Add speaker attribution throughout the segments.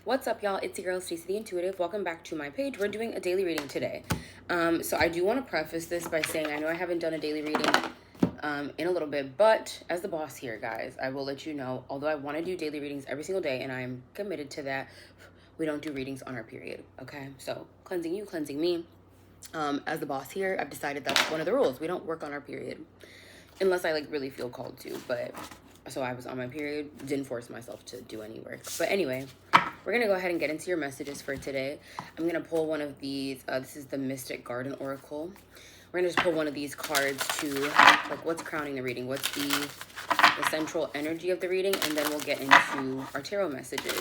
Speaker 1: What's up, y'all? It's your girl Stacey the Intuitive. Welcome back to my page. We're doing a daily reading today. So I do want to preface this by saying I know I haven't done a daily reading in a little bit, but as the boss here, guys, I will let you know, although I want to do daily readings every single day and I'm committed to that, we don't do readings on our period, okay? So cleansing you, cleansing me. As the boss here, I've decided that's one of the rules. We don't work on our period unless I really feel called to, but so I was on my period, didn't force myself to do any work. But anyway, we're gonna go ahead and get into your messages for today. I'm gonna pull one of these. This is the Mystic Garden Oracle. We're gonna just pull one of these cards to what's crowning the reading, what's the central energy of the reading, and then we'll get into our tarot messages.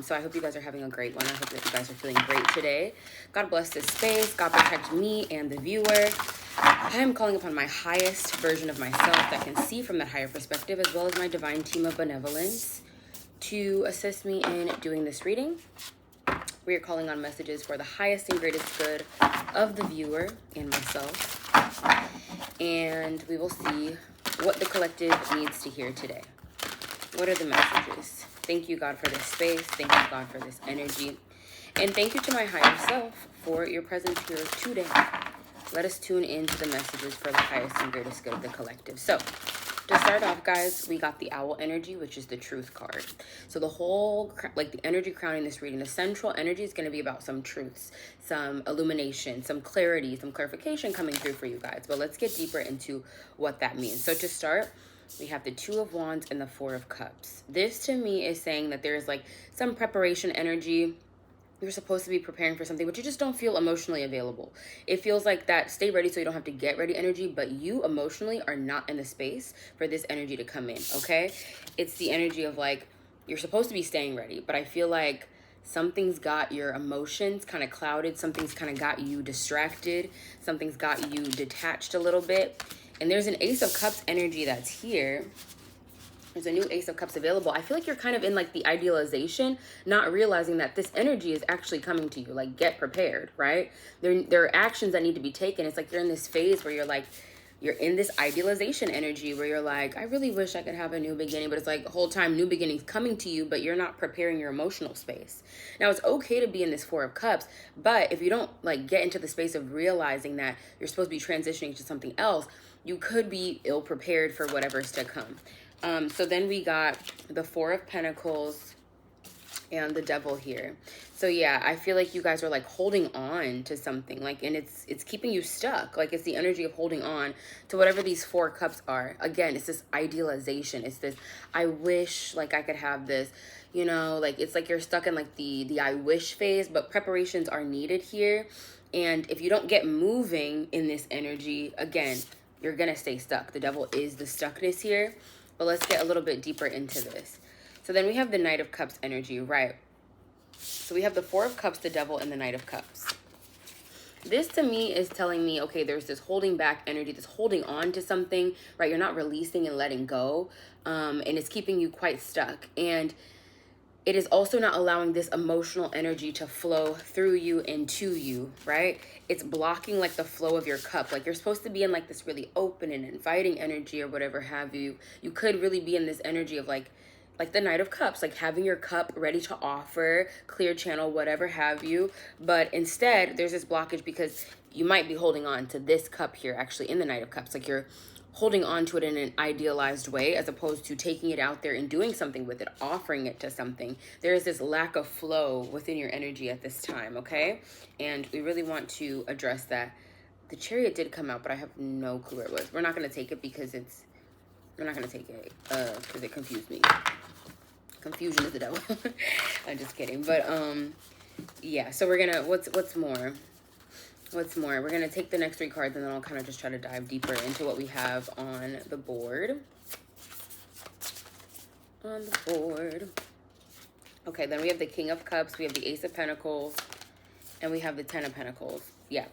Speaker 1: So I hope you guys are having a great one. I hope that you guys are feeling great today. God bless this space. God protect me and the viewer. I am calling upon my highest version of myself that can see from that higher perspective, as well as my divine team of benevolence to assist me in doing this reading. We are calling on messages for the highest and greatest good of the viewer and myself. And we will see what the collective needs to hear today. What are the messages? Thank you, God, for this space. Thank you, God, for this energy. And thank you to my higher self for your presence here today. Let us tune into the messages for the highest and greatest good of the collective. So, to start off, guys, we got the Owl energy, which is the Truth card. So the whole, the energy crowning this reading, the central energy is going to be about some truths, some illumination, some clarity, some clarification coming through for you guys. But let's get deeper into what that means. So to start, we have the Two of Wands and the Four of Cups. This, to me, is saying that there's some preparation energy. You're supposed to be preparing for something, but you just don't feel emotionally available. It feels like that stay ready so you don't have to get ready energy, but you emotionally are not in the space for this energy to come in, okay? It's the energy of you're supposed to be staying ready, but I feel like something's got your emotions kind of clouded. Something's kind of got you distracted. Something's got you detached a little bit. And there's an Ace of Cups energy that's here. There's a new Ace of Cups available. I feel like you're kind of in the idealization, not realizing that this energy is actually coming to you. Get prepared, right? There are actions that need to be taken. It's you're in this phase where you're in this idealization energy where you're I really wish I could have a new beginning, but it's the whole time new beginnings coming to you, but you're not preparing your emotional space. Now, it's okay to be in this Four of Cups, but if you don't get into the space of realizing that you're supposed to be transitioning to something else, you could be ill prepared for whatever's to come. So then we got the Four of Pentacles and the Devil here. So yeah, I feel like you guys are holding on to something, and it's keeping you stuck. It's the energy of holding on to whatever these Four Cups are. Again, it's this idealization. It's this, I wish I could have this, it's you're stuck in the I wish phase, but preparations are needed here. And if you don't get moving in this energy, again, you're gonna stay stuck. The Devil is the stuckness here. But let's get a little bit deeper into this. So then we have the Knight of Cups energy, right? So we have the Four of Cups, the Devil, and the Knight of Cups. This to me is telling me, okay, there's this holding back energy, this holding on to something, right? You're not releasing and letting go, and it's keeping you quite stuck. And it is also not allowing this emotional energy to flow through you and to you, right? It's blocking the flow of your cup. You're supposed to be in this really open and inviting energy or whatever have you. You could really be in this energy of like the Knight of Cups, having your cup ready to offer, clear channel, whatever have you. But instead, there's this blockage because you might be holding on to this cup here, actually, in the Knight of Cups. You're holding on to it in an idealized way as opposed to taking it out there and doing something with it, offering it to something. There is this lack of flow within your energy at this time, okay? And we really want to address that. The Chariot did come out, but I have no clue where it was. We're not going to take it because we're not going to take it because it confused me. Confusion is the devil. I'm just kidding. But yeah, so we're going to, what's more? We're going to take the next three cards and then I'll kind of just try to dive deeper into what we have on the board. Okay, then we have the King of Cups, we have the Ace of Pentacles, and we have the Ten of Pentacles. Yeah.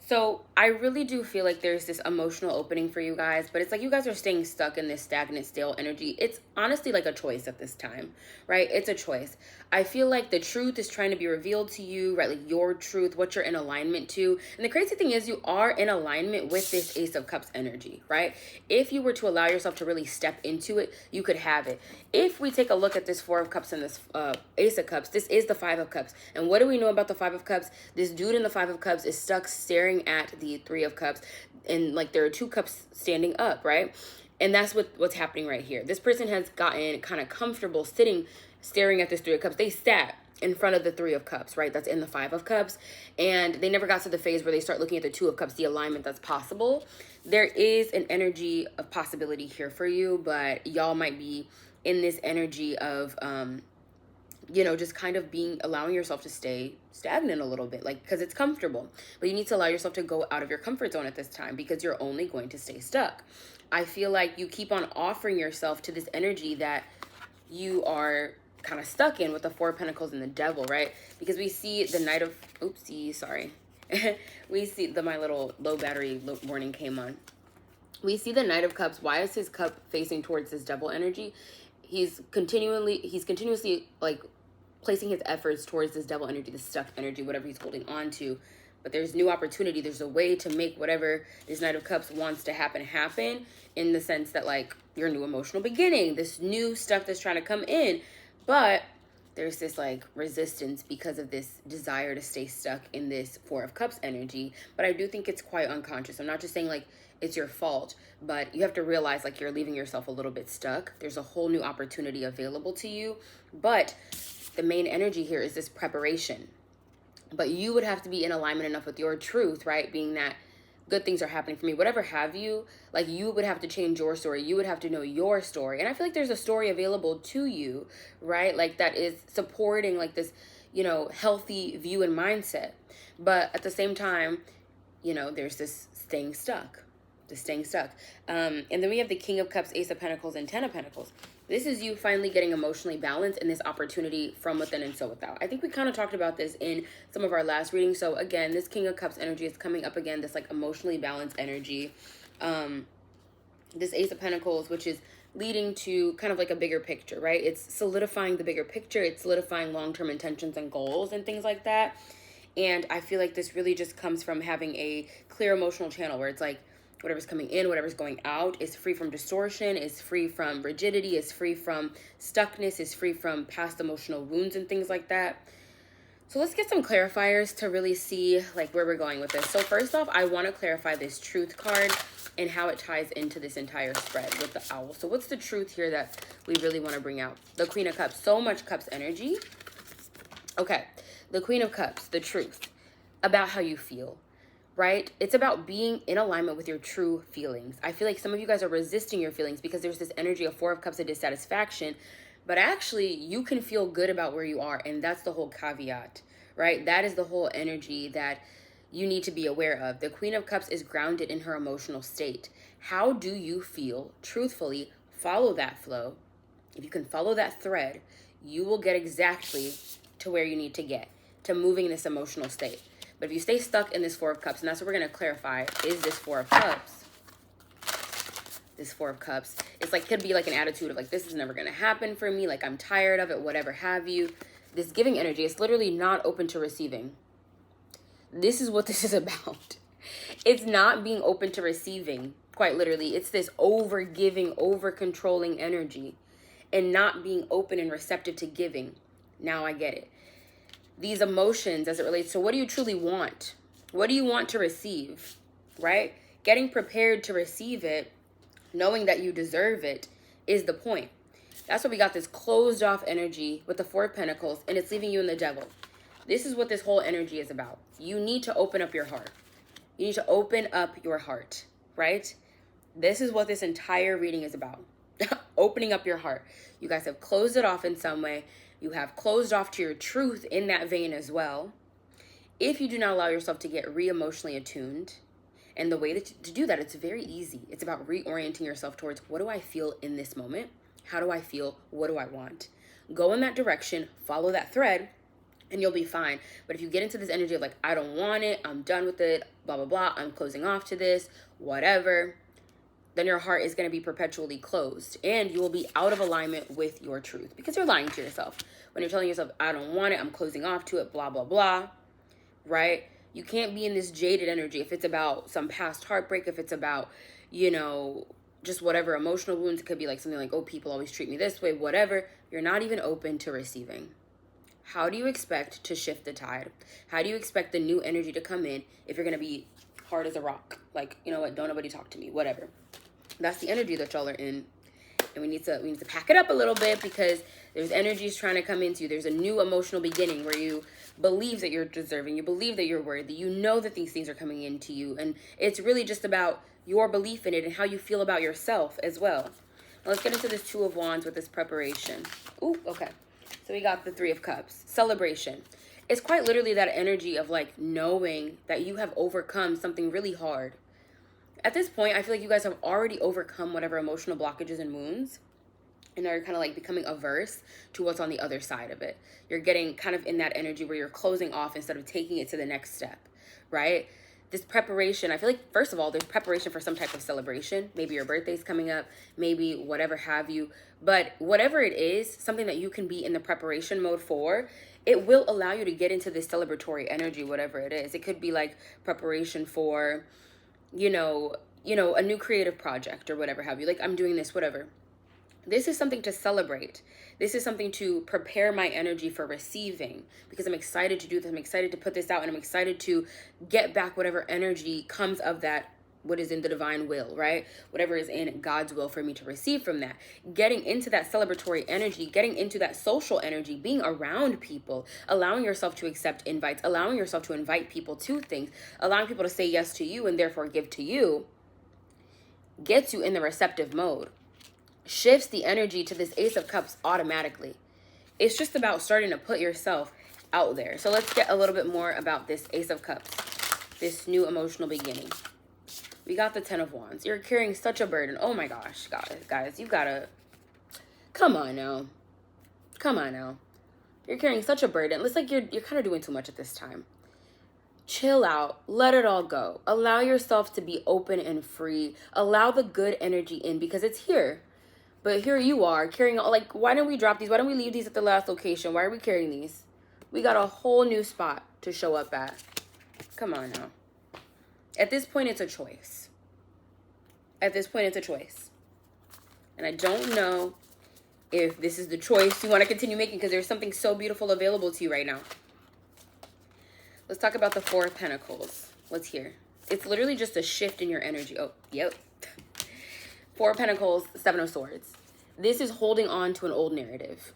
Speaker 1: So I really do feel like there's this emotional opening for you guys, but it's you guys are staying stuck in this stagnant, stale energy. It's honestly like a choice at this time, right? It's a choice. I feel like the truth is trying to be revealed to you, right? Like your truth, what you're in alignment to. And the crazy thing is you are in alignment with this Ace of Cups energy, right? If you were to allow yourself to really step into it, you could have it. If we take a look at this Four of Cups and this Ace of Cups, this is the Five of Cups. And what do we know about the Five of Cups? This dude in the Five of Cups is stuck staring at the Three of Cups, and like there are two cups standing up, right? And that's what's happening right here. This person has gotten kind of comfortable sitting, staring at this Three of Cups. They sat in front of the Three of Cups, right? That's in the Five of Cups. And they never got to the phase where they start looking at the Two of Cups, the alignment that's possible. There is an energy of possibility here for you, but y'all might be in this energy of, just kind of allowing yourself to stay stagnant a little bit, like, because it's comfortable. But you need to allow yourself to go out of your comfort zone at this time, because you're only going to stay stuck. I feel like you keep on offering yourself to this energy that you are kind of stuck in with the Four of Pentacles and the Devil, right? Because we see the Knight of, we see my little low battery warning came on. We see the Knight of Cups. Why is his cup facing towards this Devil energy? He's continuously like placing his efforts towards this Devil energy, this stuck energy, whatever he's holding on to. But there's new opportunity. There's a way to make whatever this Knight of Cups wants to happen, in the sense that, like, your new emotional beginning, this new stuff that's trying to come in. But there's this, like, resistance because of this desire to stay stuck in this Four of Cups energy. But I do think it's quite unconscious. I'm not just saying, like, it's your fault, but you have to realize, like, you're leaving yourself a little bit stuck. There's a whole new opportunity available to you. But the main energy here is this preparation. But you would have to be in alignment enough with your truth, right? Being that good things are happening for me, whatever have you, like, you would have to change your story. You would have to know your story. And I feel like there's a story available to you, right? Like, that is supporting, like, this, healthy view and mindset. But at the same time, there's this staying stuck. And then we have the King of Cups, Ace of Pentacles, and Ten of Pentacles. This is you finally getting emotionally balanced in this opportunity from within and so without. I think we kind of talked about this in some of our last readings. So again, this King of Cups energy is coming up again, this like emotionally balanced energy. This Ace of Pentacles, which is leading to kind of like a bigger picture, right? It's solidifying the bigger picture. It's solidifying long-term intentions and goals and things like that. And I feel like this really just comes from having a clear emotional channel where it's like, whatever's coming in, whatever's going out is free from distortion, is free from rigidity, is free from stuckness, is free from past emotional wounds and things like that. So let's get some clarifiers to really see like where we're going with this. So first off, I want to clarify this truth card and how it ties into this entire spread with the owl. So what's the truth here that we really want to bring out? The Queen of Cups, so much Cups energy. Okay, the Queen of Cups, the truth about how you feel. Right? It's about being in alignment with your true feelings. I feel like some of you guys are resisting your feelings because there's this energy of Four of Cups of dissatisfaction, but actually you can feel good about where you are. And that's the whole caveat, right? That is the whole energy that you need to be aware of. The Queen of Cups is grounded in her emotional state. How do you feel? Truthfully, follow that flow. If you can follow that thread, you will get exactly to where you need to get, to moving in this emotional state. But if you stay stuck in this Four of Cups, and that's what we're going to clarify, is this Four of Cups. This Four of Cups. It's like, could be like an attitude of like, this is never going to happen for me. Like, I'm tired of it, whatever have you. This giving energy is literally not open to receiving. This is what this is about. It's not being open to receiving, quite literally. It's this over-giving, over-controlling energy and not being open and receptive to giving. Now I get it. These emotions as it relates to what do you truly want? What do you want to receive, right? Getting prepared to receive it, knowing that you deserve it, is the point. That's why we got this closed off energy with the Four of Pentacles, and it's leaving you in the Devil. This is what this whole energy is about. You need to open up your heart. You need to open up your heart, right? This is what this entire reading is about. Opening up your heart. You guys have closed it off in some way. You have closed off to your truth in that vein as well. If you do not allow yourself to get re-emotionally attuned, and the way to do that, it's very easy. It's about reorienting yourself towards, what do I feel in this moment? How do I feel? What do I want? Go in that direction, follow that thread, and you'll be fine. But if you get into this energy of like, I don't want it, I'm done with it, blah, blah, blah, I'm closing off to this, whatever, then your heart is going to be perpetually closed, and you will be out of alignment with your truth, because you're lying to yourself. When you're telling yourself, I don't want it, I'm closing off to it, blah, blah, blah, right? You can't be in this jaded energy. If it's about some past heartbreak, if it's about, you know, just whatever emotional wounds, it could be like something like, oh, people always treat me this way, whatever. You're not even open to receiving. How do you expect to shift the tide? How do you expect the new energy to come in if you're going to be hard as a rock? Like, you know what, don't nobody talk to me, whatever. That's the energy that y'all are in. And we need to pack it up a little bit, because there's energies trying to come into you. There's a new emotional beginning where you believe that you're deserving. You believe that you're worthy. You know that these things are coming into you. And it's really just about your belief in it and how you feel about yourself as well. Now let's get into this Two of Wands with this preparation. Ooh, okay. So we got the Three of Cups. Celebration. It's quite literally that energy of like knowing that you have overcome something really hard. At this point, I feel like you guys have already overcome whatever emotional blockages and wounds, and are kind of like becoming averse to what's on the other side of it. You're getting kind of in that energy where you're closing off instead of taking it to the next step, right? This preparation, I feel like, first of all, there's preparation for some type of celebration. Maybe your birthday's coming up, maybe whatever have you. But whatever it is, something that you can be in the preparation mode for, it will allow you to get into this celebratory energy, whatever it is. It could be like preparation for, you know, a new creative project or whatever have you. Like, I'm doing this, whatever. This is something to celebrate. This is something to prepare my energy for receiving, because I'm excited to do this. I'm excited to put this out, and I'm excited to get back whatever energy comes of that, what is in the divine will, right? Whatever is in God's will for me to receive from that. Getting into that celebratory energy, getting into that social energy, being around people, allowing yourself to accept invites, allowing yourself to invite people to things, allowing people to say yes to you and therefore give to you, gets you in the receptive mode. Shifts the energy to this Ace of Cups automatically. It's just about starting to put yourself out there. So let's get a little bit more about this Ace of Cups, this new emotional beginning. We got the Ten of Wands. You're carrying such a burden. Oh my gosh, guys, you gotta, come on now. Come on now. You're carrying such a burden. It looks like you're kind of doing too much at this time. Chill out. Let it all go. Allow yourself to be open and free. Allow the good energy in, because it's here. But here you are carrying, like, why didn't we drop these? Why don't we leave these at the last location? Why are we carrying these? We got a whole new spot to show up at. Come on now. At this point, it's a choice. At this point, it's a choice. And I don't know if this is the choice you want to continue making, because there's something so beautiful available to you right now. Let's talk about the Four of Pentacles. What's here? It's literally just a shift in your energy. Oh, yep. Four of Pentacles, Seven of Swords. This is holding on to an old narrative.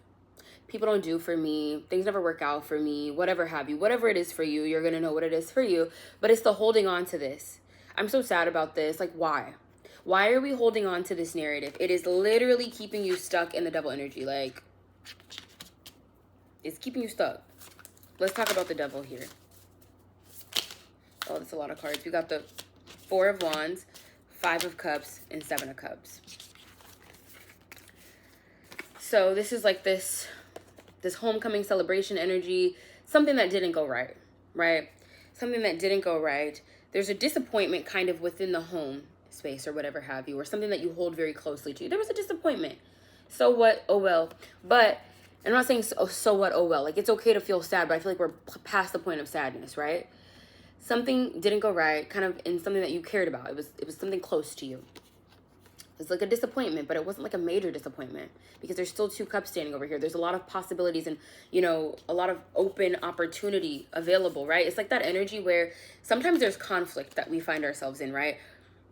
Speaker 1: People don't do for me. Things never work out for me. Whatever have you. Whatever it is for you, you're going to know what it is for you. But it's the holding on to this. I'm so sad about this. Like, why? Why are we holding on to this narrative? It is literally keeping you stuck in the Devil energy. Like, it's keeping you stuck. Let's talk about the Devil here. Oh, that's a lot of cards. We got the Four of Wands, Five of Cups, and Seven of Cups. So this is like this homecoming celebration energy, something that didn't go right, right? Something that didn't go right. There's a disappointment kind of within the home space or whatever have you, or something that you hold very closely to. There was a disappointment. So what? Oh well. But I'm not saying so what? Oh well. Like, it's okay to feel sad, but I feel like we're past the point of sadness, right? Something didn't go right, kind of in something that you cared about. It was something close to you. It was like a disappointment, but it wasn't like a major disappointment, because there's still two cups standing over here. There's a lot of possibilities and, you know, a lot of open opportunity available, right? It's like that energy where sometimes there's conflict that we find ourselves in, right?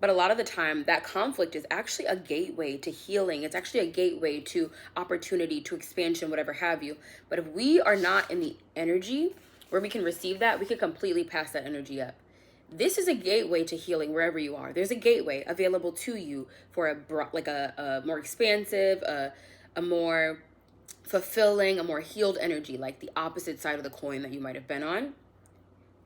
Speaker 1: But a lot of the time, that conflict is actually a gateway to healing. It's actually a gateway to opportunity, to expansion, whatever have you. But if we are not in the energy where we can receive that, we can completely pass that energy up. This is a gateway to healing wherever you are. There's a gateway available to you for a more expansive, a more fulfilling, a more healed energy, like the opposite side of the coin that you might have been on.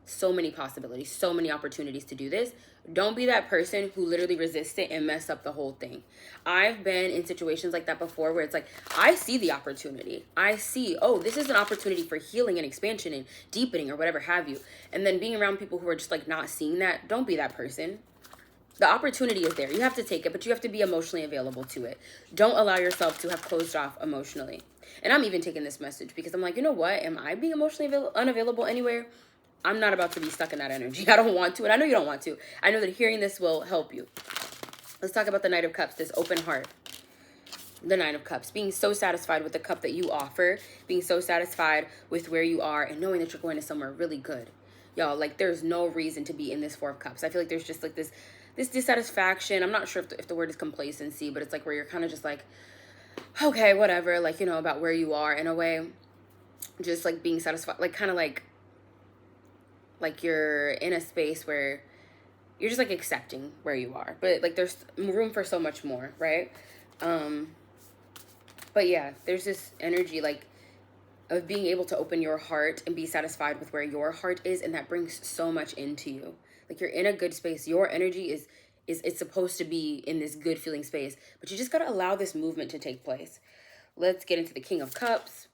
Speaker 1: So many possibilities, so many opportunities to do this. Don't be that person who literally resists it and mess up the whole thing. I've been in situations like that before, where it's like, I see the opportunity. I see, oh, this is an opportunity for healing and expansion and deepening or whatever have you. And then being around people who are just like not seeing that, don't be that person. The opportunity is there. You have to take it, but you have to be emotionally available to it. Don't allow yourself to have closed off emotionally. And I'm even taking this message because I'm like, you know what? Am I being emotionally unavailable anywhere? I'm not about to be stuck in that energy. I don't want to, and I know you don't want to. I know that hearing this will help you. Let's talk about the Knight of Cups, this open heart. The Nine of Cups, being so satisfied with the cup that you offer, being so satisfied with where you are and knowing that you're going to somewhere really good. Y'all, like, there's no reason to be in this Four of Cups. I feel like there's just like this dissatisfaction. I'm not sure if the word is complacency, but it's like where you're kind of just like, okay, whatever, like, you know, about where you are in a way. Just like being satisfied, like kind of like you're in a space where you're just like accepting where you are, but like there's room for so much more, right? But yeah, there's this energy like of being able to open your heart and be satisfied with where your heart is, and that brings so much into you. Like, you're in a good space. Your energy is it's supposed to be in this good feeling space, but you just got to allow this movement to take place. Let's get into the King of Cups,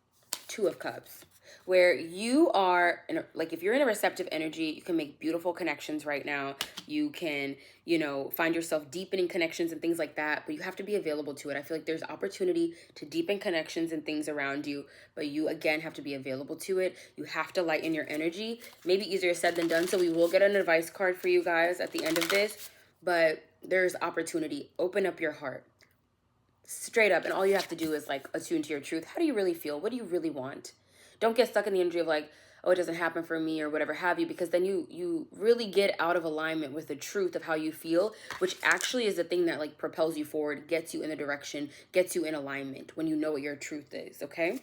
Speaker 1: Two of Cups, where you are like, if you're in a receptive energy, you can make beautiful connections right now. You can, you know, find yourself deepening connections and things like that, but you have to be available to it. I feel like there's opportunity to deepen connections and things around you, but you again have to be available to it. You have to lighten your energy. Maybe easier said than done, so we will get an advice card for you guys at the end of this, but there's opportunity. Open up your heart straight up, and all you have to do is like attune to your truth. How do you really feel? What do you really want? Don't get stuck in the energy of like, oh, it doesn't happen for me or whatever have you, because then you really get out of alignment with the truth of how you feel, which actually is the thing that like propels you forward, gets you in the direction, gets you in alignment when you know what your truth is, okay?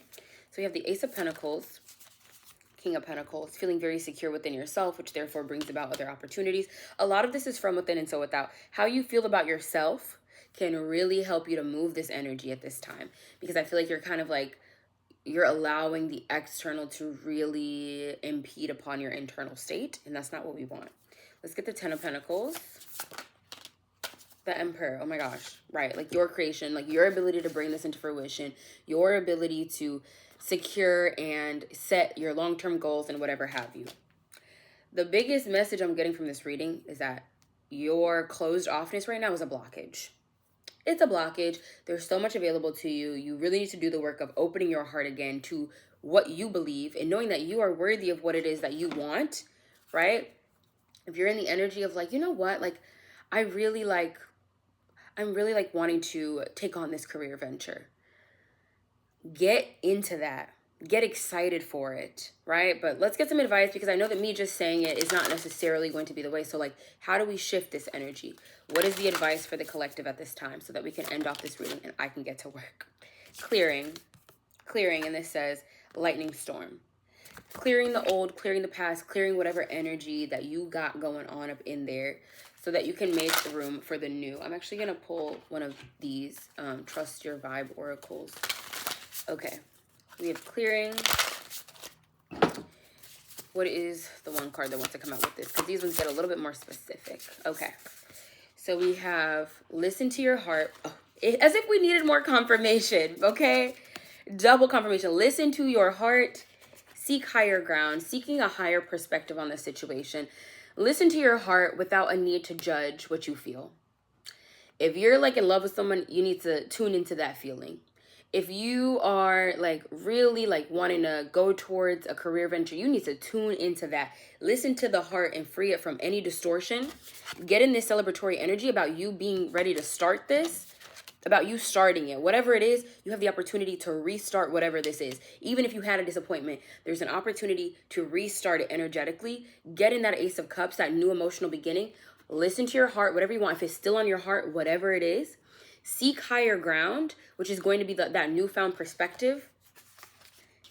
Speaker 1: So you have the Ace of Pentacles, King of Pentacles, feeling very secure within yourself, which therefore brings about other opportunities. A lot of this is from within and so without. How you feel about yourself can really help you to move this energy at this time, because I feel like you're kind of like, you're allowing the external to really impede upon your internal state, and that's not what we want. Let's get the Ten of Pentacles. The Emperor, oh my gosh, right, like your creation, like your ability to bring this into fruition, your ability to secure and set your long-term goals and whatever have you. The biggest message I'm getting from this reading is that your closed offness right now is a blockage. It's a blockage. There's so much available to you. You really need to do the work of opening your heart again to what you believe and knowing that you are worthy of what it is that you want, right? If you're in the energy of like, you know what, like, I'm really like wanting to take on this career venture. Get into that. Get excited for it, right? But let's get some advice, because I know that me just saying it is not necessarily going to be the way. So like, how do we shift this energy? What is the advice for the collective at this time so that we can end off this reading and I can get to work? Clearing, and this says lightning storm. Clearing the old, clearing the past, clearing whatever energy that you got going on up in there so that you can make room for the new. I'm actually going to pull one of these Trust Your Vibe oracles. Okay. We have clearing. What is the one card that wants to come out with this? Because these ones get a little bit more specific. Okay. So we have listen to your heart. Oh, as if we needed more confirmation, okay? Double confirmation. Listen to your heart. Seek higher ground. Seeking a higher perspective on the situation. Listen to your heart without a need to judge what you feel. If you're like in love with someone, you need to tune into that feeling. If you are like really like wanting to go towards a career venture, you need to tune into that. Listen to the heart and free it from any distortion. Get in this celebratory energy about you being ready to start this, about you starting it. Whatever it is, you have the opportunity to restart whatever this is. Even if you had a disappointment, there's an opportunity to restart it energetically. Get in that Ace of Cups, that new emotional beginning. Listen to your heart, whatever you want. If it's still on your heart, whatever it is. Seek higher ground, which is going to be that newfound perspective.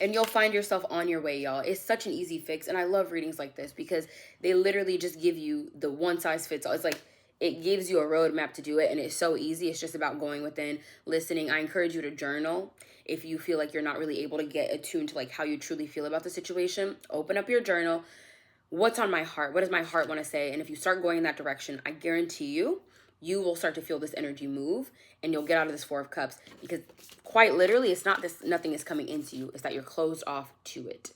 Speaker 1: And you'll find yourself on your way, y'all. It's such an easy fix. And I love readings like this because they literally just give you the one size fits all. It's like it gives you a roadmap to do it. And it's so easy. It's just about going within, listening. I encourage you to journal. If you feel like you're not really able to get attuned to like how you truly feel about the situation, open up your journal. What's on my heart? What does my heart want to say? And if you start going in that direction, I guarantee you will start to feel this energy move and you'll get out of this Four of Cups, because quite literally, it's not this, nothing is coming into you. It's that you're closed off to it.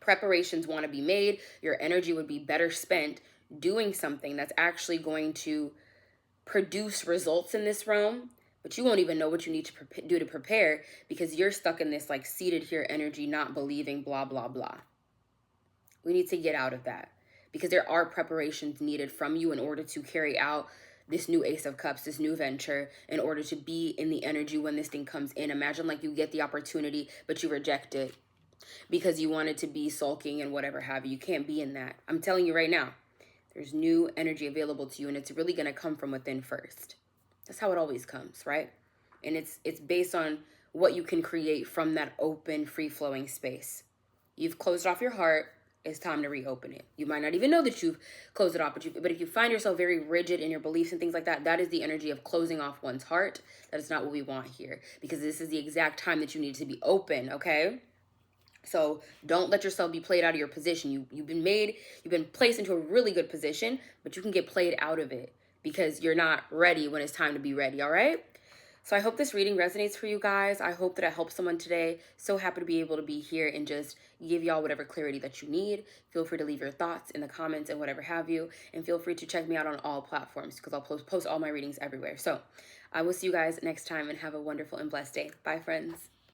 Speaker 1: Preparations want to be made. Your energy would be better spent doing something that's actually going to produce results in this realm, but you won't even know what you need to do to prepare because you're stuck in this like seated here energy, not believing, blah, blah, blah. We need to get out of that because there are preparations needed from you in order to carry out this new Ace of Cups, this new venture, in order to be in the energy when this thing comes in. Imagine like you get the opportunity, but you reject it because you wanted to be sulking and whatever have you. You can't be in that. I'm telling you right now, there's new energy available to you, and it's really going to come from within first. That's how it always comes, right? And it's based on what you can create from that open, free-flowing space. You've closed off your heart. It's time to reopen it. You might not even know that you've closed it off, but if you find yourself very rigid in your beliefs and things like that, that is the energy of closing off one's heart. That is not what we want here, because this is the exact time that you need to be open, okay? So don't let yourself be played out of your position. You've been placed into a really good position, but you can get played out of it because you're not ready when it's time to be ready, all right? So I hope this reading resonates for you guys. I hope that I helped someone today. So happy to be able to be here and just give y'all whatever clarity that you need. Feel free to leave your thoughts in the comments and whatever have you. And feel free to check me out on all platforms because I'll post all my readings everywhere. So I will see you guys next time and have a wonderful and blessed day. Bye, friends.